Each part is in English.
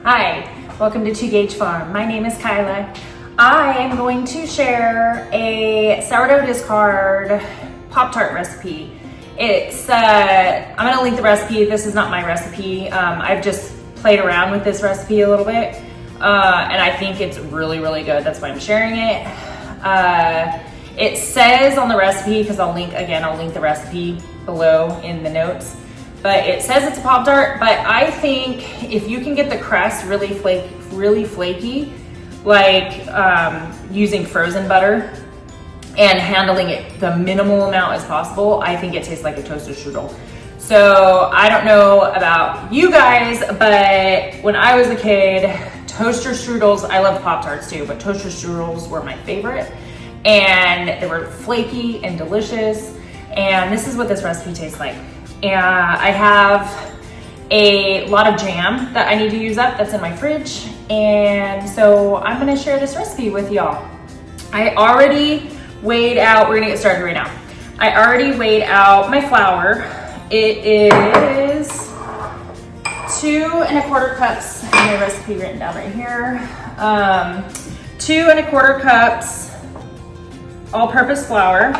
Hi, welcome to 2 Gauge Farm. My name is Kyla. I am going to share a sourdough discard Pop-tart recipe. I'm gonna link the recipe. This is not my recipe. I've just played around with this recipe a little bit, and I think it's really, really good. That's why I'm sharing it. It says on the recipe, because I'll link the recipe below in the notes, but it says it's a Pop-tart, but I think if you can get the crust really flaky, like using frozen butter and handling it the minimal amount as possible, I think it tastes like a toasted strudel. So I don't know about you guys, but when I was a kid, toaster strudels, I love Pop-tarts too, but toaster strudels were my favorite. And they were flaky and delicious. And this is what this recipe tastes like. And I have a lot of jam that I need to use up that's in my fridge. And so I'm gonna share this recipe with y'all. I already weighed out, we're gonna get started right now. I already weighed out my flour. It is 2 1/4 cups. I have my recipe written down right here. 2 1/4 cups all-purpose flour.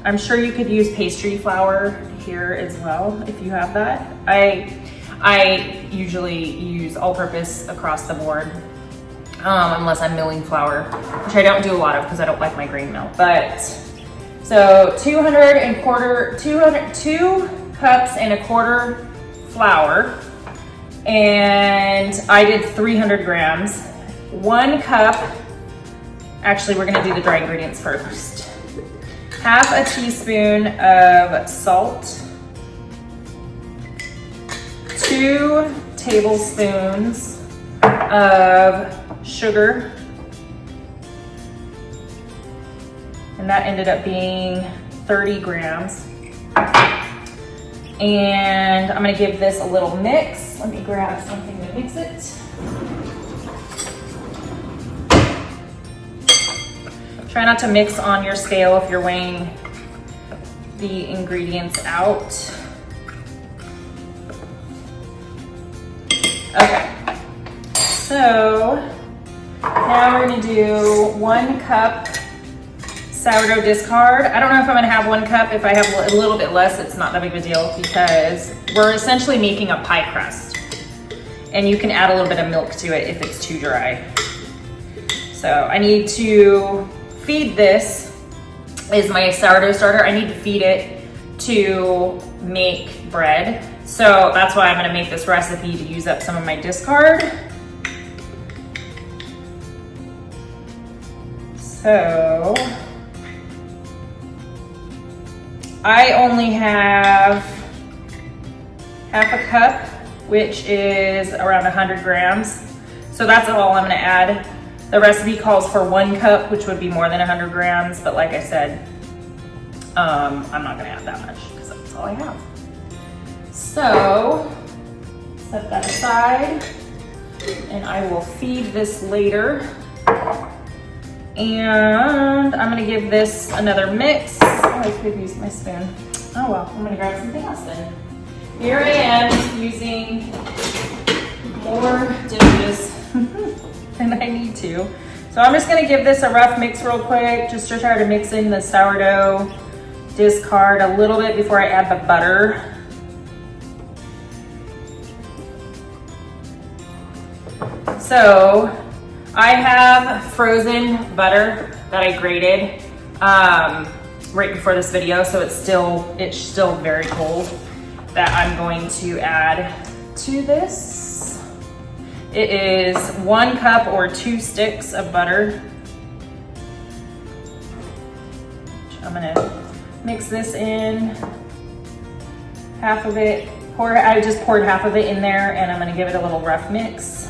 I'm sure you could use pastry flour here as well if you have that. I usually use all-purpose across the board, unless I'm milling flour, which I don't do a lot of because I don't like my grain mill. But so 2 cups and a quarter flour, and I did 300 grams. 1 cup. Actually, we're gonna do the dry ingredients first. Half a teaspoon of salt, 2 tablespoons of sugar, and that ended up being 30 grams. And I'm gonna give this a little mix. Let me grab something to mix it. Try not to mix on your scale if you're weighing the ingredients out. Okay, so now we're gonna do 1 cup sourdough discard. I don't know if I'm gonna have 1 cup. If I have a little bit less, it's not that big of a deal because we're essentially making a pie crust. And you can add a little bit of milk to it if it's too dry. So I need to feed this, is my sourdough starter. I need to feed it to make bread. So that's why I'm gonna make this recipe to use up some of my discard. So I only have half a cup, which is around 100 grams. So that's all I'm gonna add. The recipe calls for 1 cup, which would be more than 100 grams, but like I said, I'm not gonna add that much because that's all I have. So, set that aside, and I will feed this later. And I'm gonna give this another mix. Oh, I could have used my spoon. Oh well, I'm gonna grab something else then. Here I am using more dishes than I need to. So I'm just gonna give this a rough mix real quick, just to try to mix in the sourdough discard a little bit before I add the butter. So I have frozen butter that I grated right before this video, so it's still very cold, that I'm going to add to this. It is 1 cup or 2 sticks of butter. I'm gonna mix this in, half of it. I just poured half of it in there, and I'm gonna give it a little rough mix.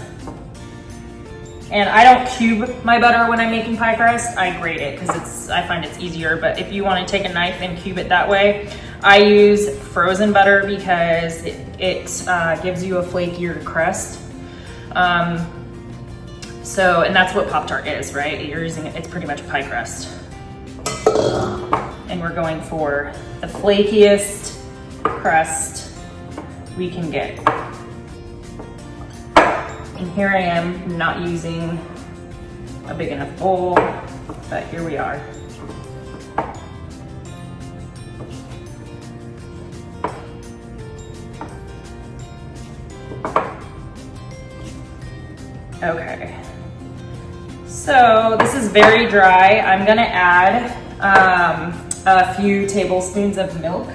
And I don't cube my butter when I'm making pie crust. I grate it because I find it's easier. But if you want to take a knife and cube it that way, I use frozen butter because it gives you a flakier crust. And that's what Pop-tart is, right? You're using it, it's pretty much pie crust. And we're going for the flakiest crust we can get. And here I am not using a big enough bowl, but here we are. Okay, so this is very dry. I'm gonna add a few tablespoons of milk.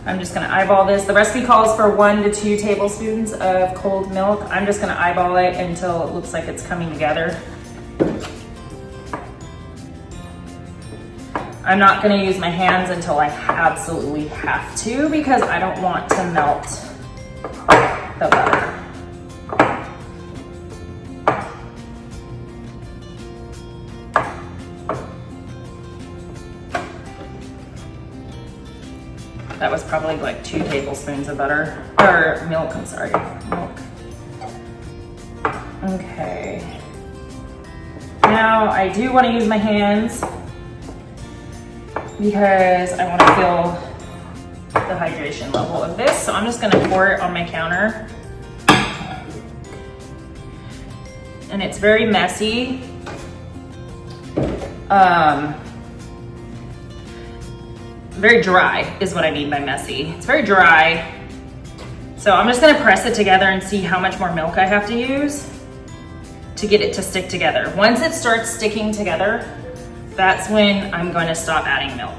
I'm just gonna eyeball this. The recipe calls for 1 to 2 tablespoons of cold milk. I'm just gonna eyeball it until it looks like it's coming together. I'm not gonna use my hands until I absolutely have to because I don't want to melt the butter. That was probably like 2 tablespoons of butter, or milk, I'm sorry, milk. Okay. Now I do wanna use my hands because I want to feel the hydration level of this. So I'm just going to pour it on my counter. And it's very messy. Very dry is what I mean by messy. It's very dry. So I'm just going to press it together and see how much more milk I have to use to get it to stick together. Once it starts sticking together, that's when I'm going to stop adding milk.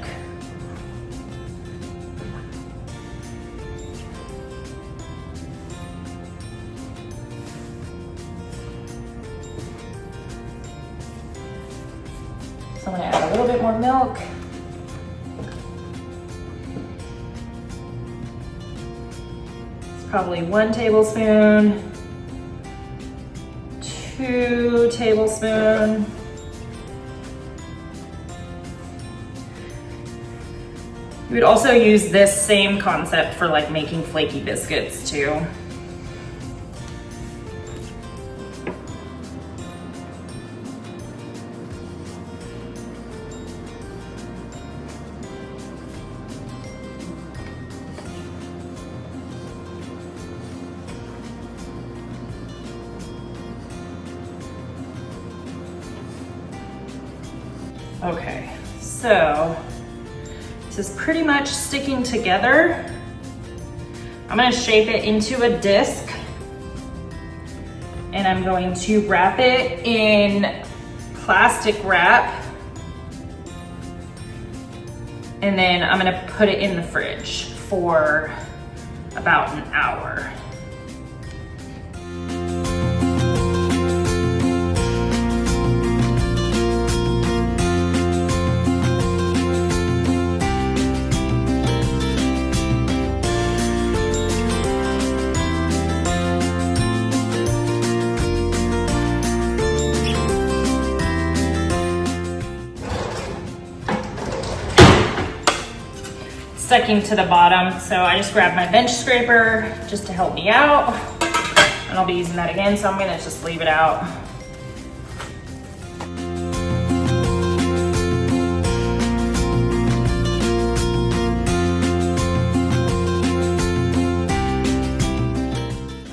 So I'm going to add a little bit more milk. It's probably 1 tablespoon, 2 tablespoons. You would also use this same concept for like making flaky biscuits too. Okay, so this is pretty much sticking together. I'm gonna shape it into a disc and I'm going to wrap it in plastic wrap. And then I'm gonna put it in the fridge for about an hour. Sticking to the bottom, so I just grabbed my bench scraper just to help me out, and I'll be using that again, so I'm gonna just leave it out.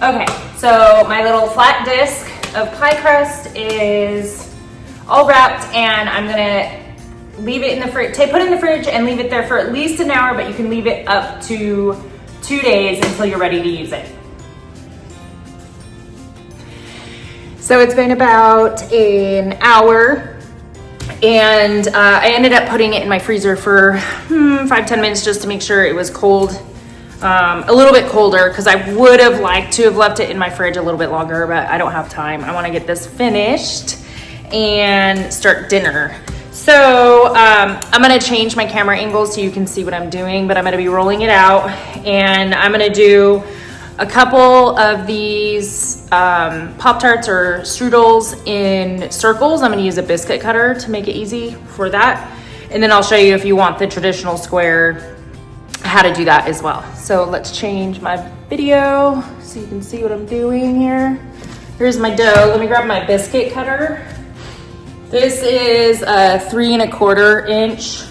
Okay, so my little flat disc of pie crust is all wrapped, and I'm gonna leave it in the fridge, put it in the fridge and leave it there for at least an hour, but you can leave it up to 2 days until you're ready to use it. So it's been about an hour, and I ended up putting it in my freezer for 5-10 minutes just to make sure it was cold, a little bit colder, because I would have liked to have left it in my fridge a little bit longer, but I don't have time. I want to get this finished and start dinner. So I'm gonna change my camera angle so you can see what I'm doing, but I'm gonna be rolling it out, and I'm gonna do a couple of these Pop-tarts or Strudels in circles. I'm gonna use a biscuit cutter to make it easy for that. And then I'll show you, if you want the traditional square, how to do that as well. So let's change my video so you can see what I'm doing here. Here's my dough. Let me grab my biscuit cutter. This is a 3 1/4 inch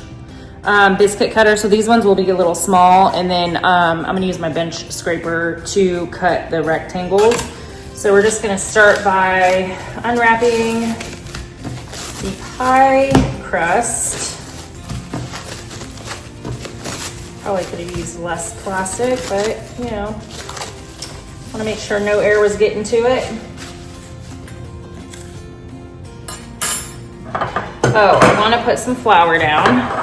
biscuit cutter. So these ones will be a little small, and then I'm gonna use my bench scraper to cut the rectangles. So we're just gonna start by unwrapping the pie crust. Probably could have used less plastic, but you know, want to make sure no air was getting to it. Oh, I want to put some flour down.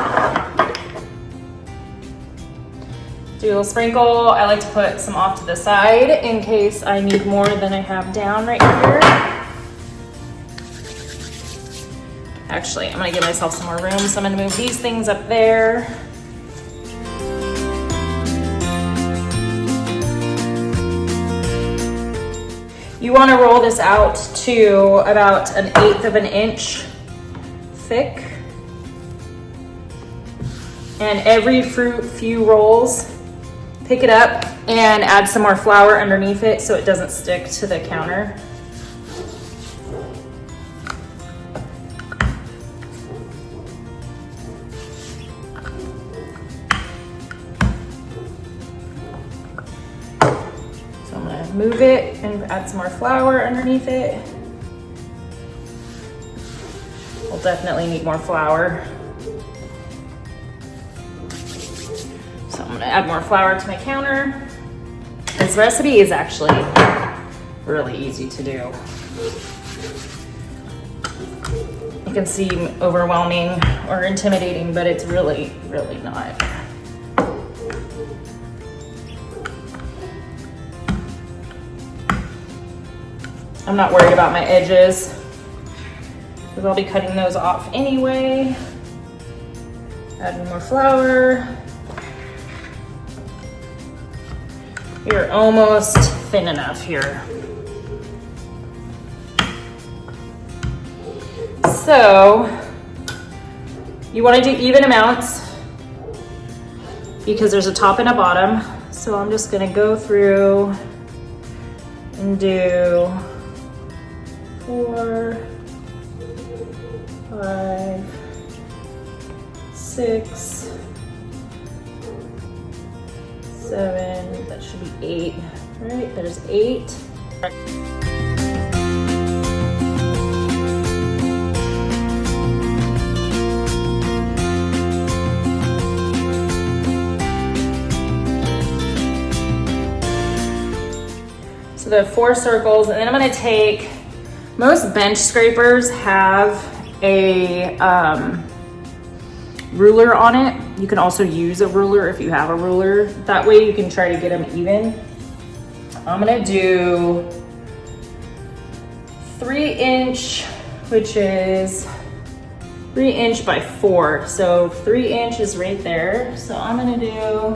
Do a little sprinkle. I like to put some off to the side in case I need more than I have down right here. Actually, I'm gonna give myself some more room, so I'm gonna move these things up there. You want to roll this out to about 1/8 of an inch thick. And every few rolls, pick it up and add some more flour underneath it so it doesn't stick to the counter. Move it and add some more flour underneath it. We'll definitely need more flour. So I'm gonna add more flour to my counter. This recipe is actually really easy to do. It can seem overwhelming or intimidating, but it's really, really not. I'm not worried about my edges because I'll be cutting those off anyway. Adding more flour. You're almost thin enough here. So you want to do even amounts because there's a top and a bottom. So I'm just going to go through and do 4, 5, 6, 7, that should be 8, right? There's 8. So there are 4 circles, and then I'm gonna take, most bench scrapers have a ruler on it. You can also use a ruler if you have a ruler. That way you can try to get them even. I'm gonna do 3" which is 3" by 4. So 3" is right there. So I'm gonna do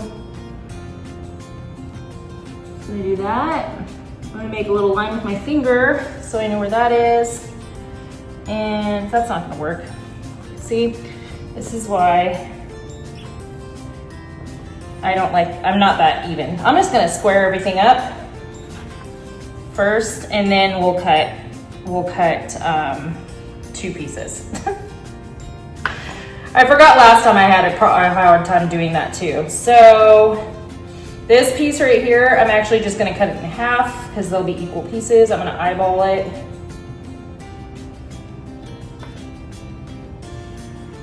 that. I'm gonna make a little line with my finger so I know where that is. And that's not gonna work. See, this is why I'm not that even. I'm just gonna square everything up first, and then we'll cut 2 pieces. I forgot last time I had a hard time doing that too. So this piece right here, I'm actually just gonna cut it in half because they'll be equal pieces. I'm gonna eyeball it.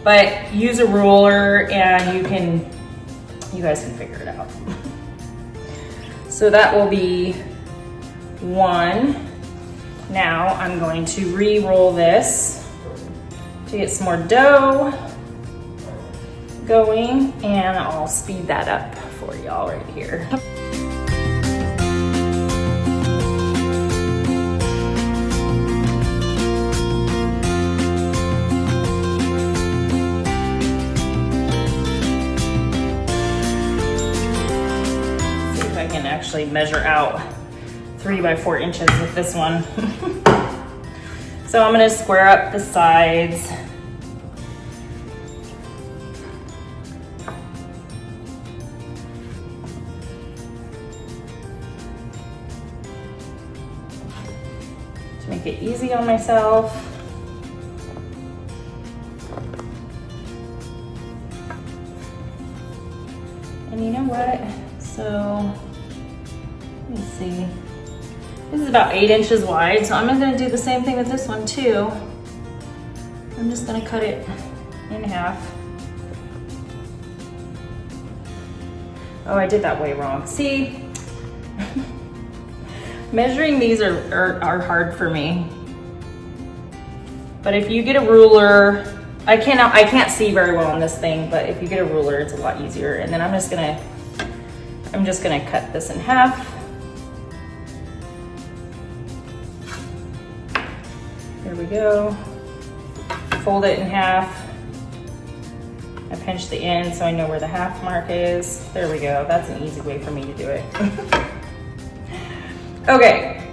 But use a ruler and you guys can figure it out. So that will be 1. Now I'm going to re-roll this to get some more dough going, and I'll speed that up for y'all right here. See if I can actually measure out 3 by 4 inches with this one. So I'm gonna square up the sides. To make it easy on myself. And you know what? So, let me see. This is about 8 inches wide, so I'm gonna do the same thing with this one too. I'm just gonna cut it in half. Oh, I did that way wrong. See? Measuring these are hard for me. But if you get a ruler, I can't see very well on this thing, but if you get a ruler, it's a lot easier. And then I'm just gonna cut this in half. There we go. Fold it in half. I pinch the end so I know where the half mark is. There we go. That's an easy way for me to do it. Okay,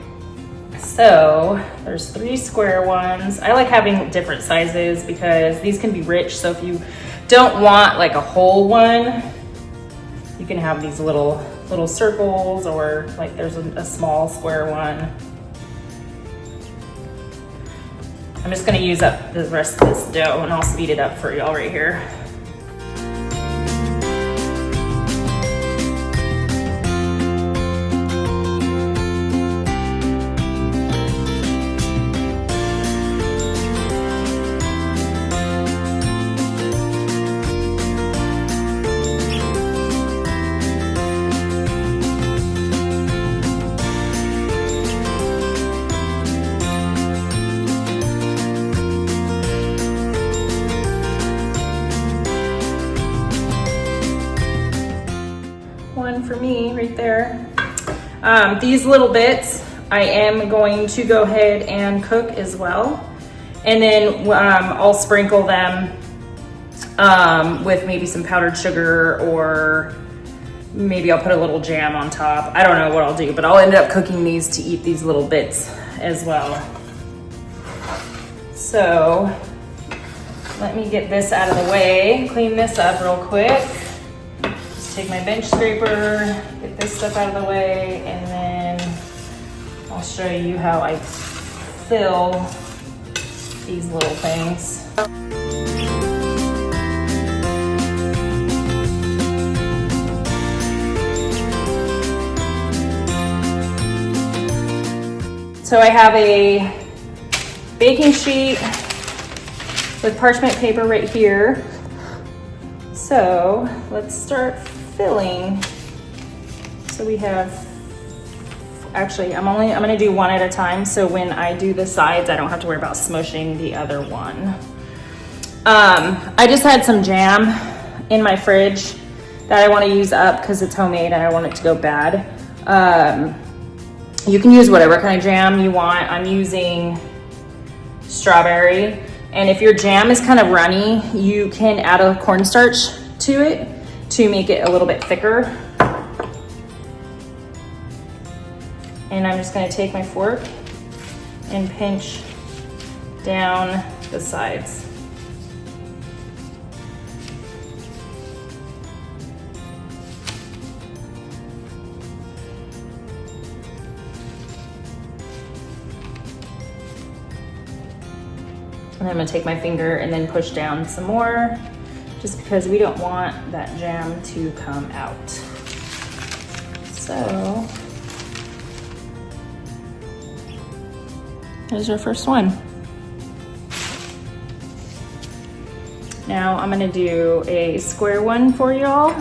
so there's 3 square ones. I like having different sizes because these can be rich. So if you don't want like a whole one, you can have these little circles, or like there's a small square one. I'm just gonna use up the rest of this dough and I'll speed it up for y'all right here. One for me right there. These little bits I am going to go ahead and cook as well, and then I'll sprinkle them with maybe some powdered sugar, or maybe I'll put a little jam on top. I don't know what I'll do, but I'll end up cooking these to eat these little bits as well. So let me get this out of the way, clean this up real quick. Take my bench scraper, get this stuff out of the way, and then I'll show you how I fill these little things. So I have a baking sheet with parchment paper right here. So let's start filling. So we have, actually I'm gonna do one at a time, so when I do the sides I don't have to worry about smushing the other one. I just had some jam in my fridge that I want to use up because it's homemade and I want it to go bad. You can use whatever kind of jam you want. I'm using strawberry, and if your jam is kind of runny, you can add a cornstarch to it to make it a little bit thicker. And I'm just gonna take my fork and pinch down the sides. And I'm gonna take my finger and then push down some more, just because we don't want that jam to come out. So, there's our first one. Now I'm gonna do a square one for y'all.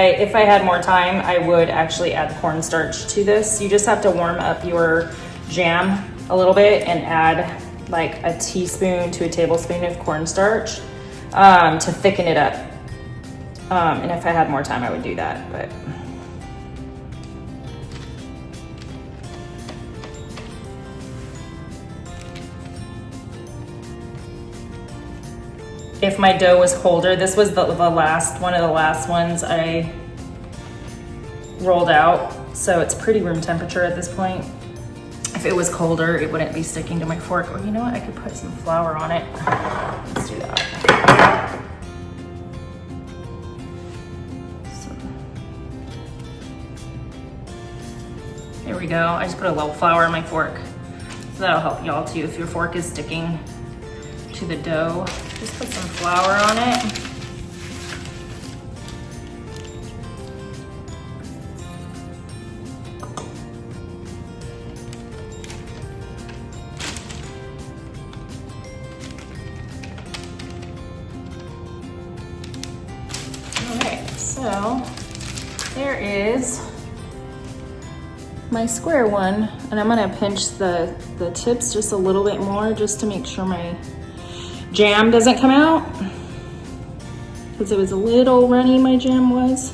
If I had more time, I would actually add cornstarch to this. You just have to warm up your jam a little bit and add like a teaspoon to a tablespoon of cornstarch to thicken it up. And if I had more time, I would do that, but. If my dough was colder, this was one of the last ones I rolled out, so it's pretty room temperature at this point. If it was colder, it wouldn't be sticking to my fork. Or you know what, I could put some flour on it. Let's do that. So, there we go. I just put a little flour on my fork. So that'll help y'all too. If your fork is sticking to the dough, just put some flour on it. So there is my square one, and I'm gonna pinch the tips just a little bit more just to make sure my jam doesn't come out, because it was a little runny, my jam was.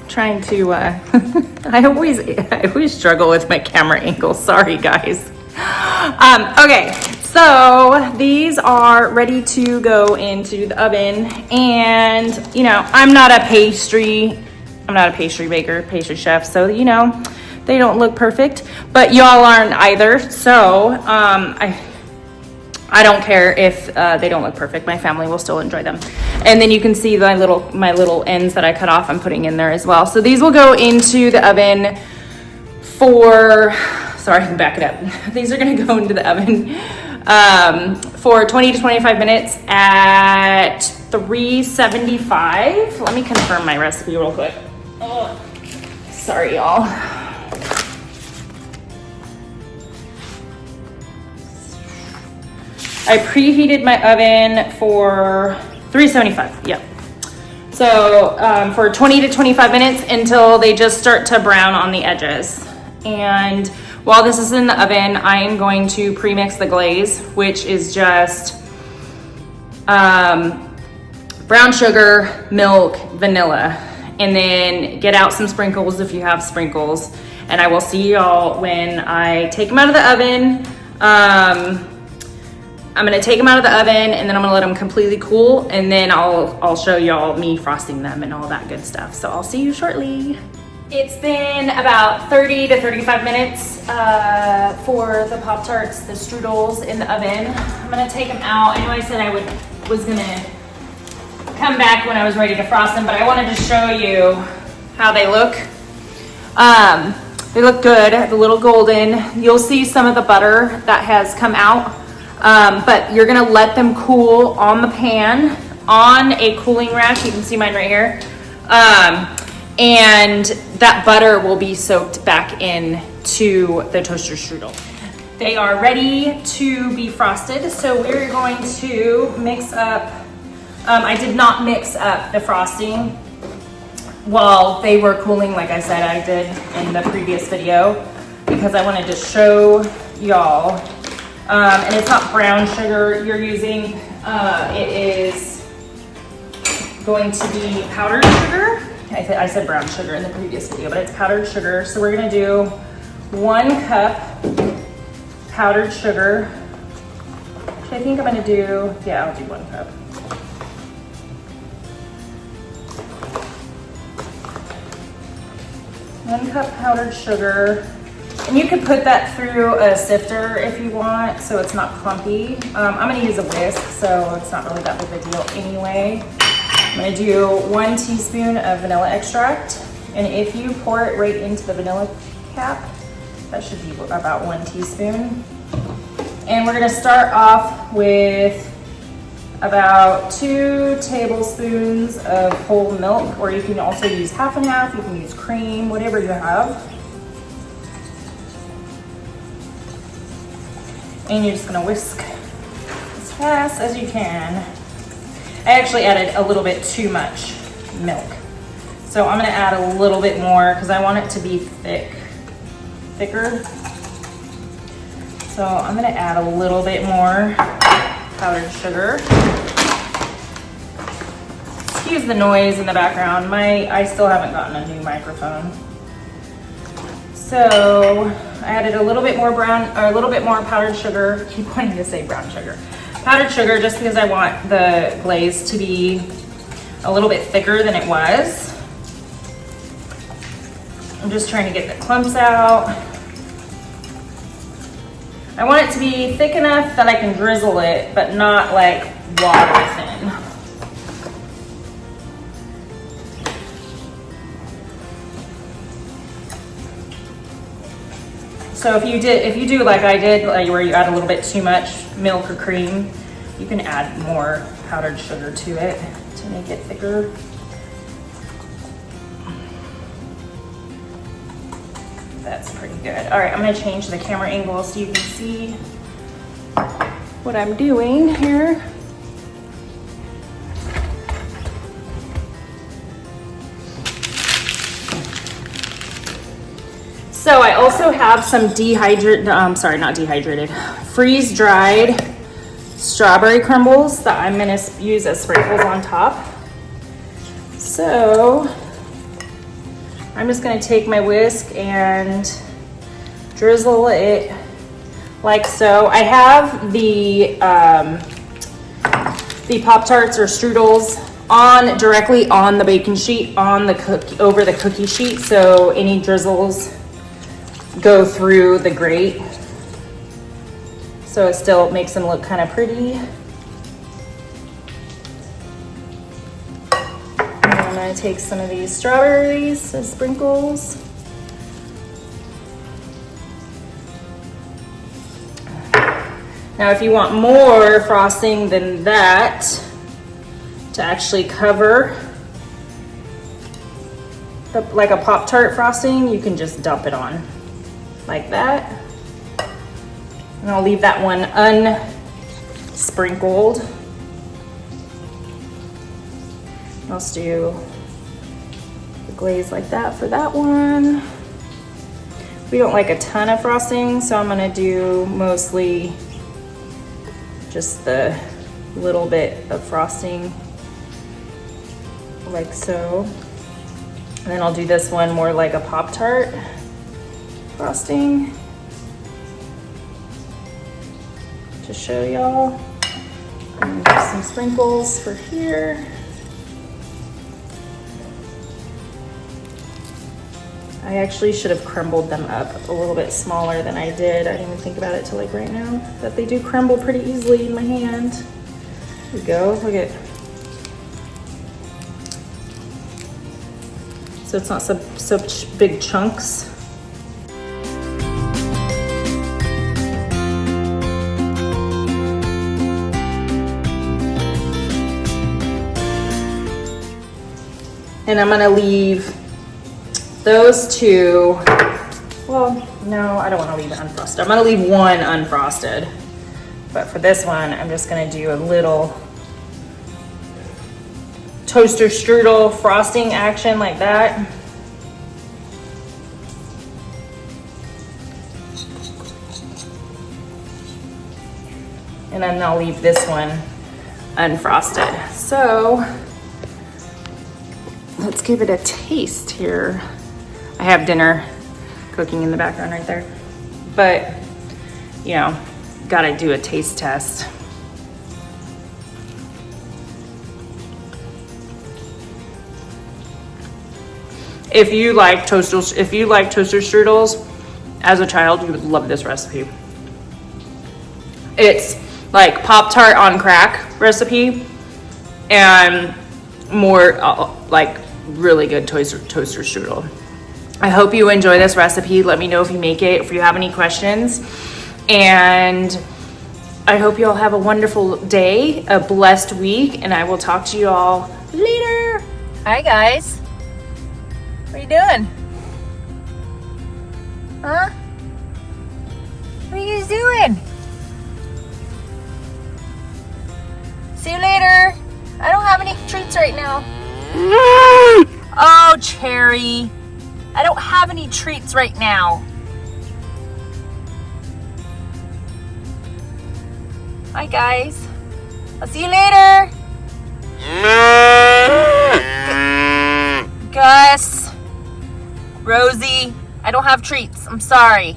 Trying to I always struggle with my camera angle, sorry guys. Okay, so these are ready to go into the oven, and you know, I'm not a pastry baker, pastry chef, so you know, they don't look perfect, but y'all aren't either, so I don't care if they don't look perfect. My family will still enjoy them. And then you can see my little ends that I cut off, I'm putting in there as well. So these will go into the oven for, sorry, I can back it up. These are gonna go into the oven for 20 to 25 minutes at 375. Let me confirm my recipe real quick. Oh, sorry, y'all. I preheated my oven for 375, yep. So for 20 to 25 minutes until they just start to brown on the edges. And while this is in the oven, I am going to pre-mix the glaze, which is just brown sugar, milk, vanilla, and then get out some sprinkles if you have sprinkles. And I will see y'all when I take them out of the oven. I'm gonna take them out of the oven, and then I'm gonna let them completely cool, and then I'll show y'all me frosting them and all that good stuff. So I'll see you shortly. It's been about 30 to 35 minutes for the Pop-Tarts, the Strudels in the oven. I'm gonna take them out. I know I said I was gonna come back when I was ready to frost them, but I wanted to show you how they look. They look good, a little golden. You'll see some of the butter that has come out. But you're gonna let them cool on the pan on a cooling rack. You can see mine right here. And that butter will be soaked back into the toaster strudel. They are ready to be frosted. So we're going to mix up, I did not mix up the frosting while they were cooling, like I said I did in the previous video, because I wanted to show y'all. And it's not brown sugar you're using, it is going to be powdered sugar. I said brown sugar in the previous video, but it's powdered sugar. So we're gonna do 1 cup powdered sugar, which I think I'm gonna do, yeah, I'll do 1 cup. One cup powdered sugar. And you could put that through a sifter if you want, so it's not clumpy. I'm gonna use a whisk, so it's not really that big a deal anyway. I'm gonna do 1 teaspoon of vanilla extract. And if you pour it right into the vanilla cap, that should be about 1 teaspoon. And we're gonna start off with about 2 tablespoons of whole milk, or you can also use half and half. You can use cream, whatever you have. And you're just gonna whisk as fast as you can. I actually added a little bit too much milk. So I'm gonna add a little bit more because I want it to be thicker. So I'm gonna add a little bit more powdered sugar. Excuse the noise in the background. I still haven't gotten a new microphone. So I added a little bit more powdered sugar. I keep wanting to say brown sugar. Powdered sugar, just because I want the glaze to be a little bit thicker than it was. I'm just trying to get the clumps out. I want it to be thick enough that I can drizzle it, but not like water thin. So if you do like I did, like where you add a little bit too much milk or cream, you can add more powdered sugar to it to make it thicker. That's pretty good. All right, I'm gonna change the camera angle so you can see what I'm doing here. So I also have some freeze-dried strawberry crumbles that I'm gonna use as sprinkles on top. So I'm just gonna take my whisk and drizzle it like so. I have the Pop-tarts or Strudels directly on the baking sheet over the cookie sheet, so any drizzles go through the grate, so it still makes them look kind of pretty. And I'm going to take some of these strawberries as sprinkles. Now if you want more frosting than that to actually cover like a Pop-tart frosting, you can just dump it on like that. And I'll leave that one unsprinkled. I'll just do the glaze like that for that one. We don't like a ton of frosting, so I'm gonna do mostly just the little bit of frosting like so. And then I'll do this one more like a Pop-tart frosting to show y'all. And do some sprinkles for here. I actually should have crumbled them up a little bit smaller than I did. I didn't even think about it till like right now, that they do crumble pretty easily in my hand. There we go, look at. So it's not such big chunks. And I'm gonna leave those two, well, no, I don't wanna leave it unfrosted. I'm gonna leave one unfrosted. But for this one, I'm just gonna do a little toaster strudel frosting action like that. And then I'll leave this one unfrosted. So let's give it a taste here. I have dinner cooking in the background right there. But, you know, gotta do a taste test. If you like toaster strudels as a child, you would love this recipe. It's like Pop-tart on crack recipe and more like really good toaster strudel. I hope you enjoy this recipe. Let me know if you make it, if you have any questions. And I hope you all have a wonderful day, a blessed week, and I will talk to you all later. Hi guys. What are you doing? Huh? What are you guys doing? See you later. I don't have any treats right now. Oh, Cherry. I don't have any treats right now. Hi, guys. I'll see you later. Gus, Rosie, I don't have treats. I'm sorry.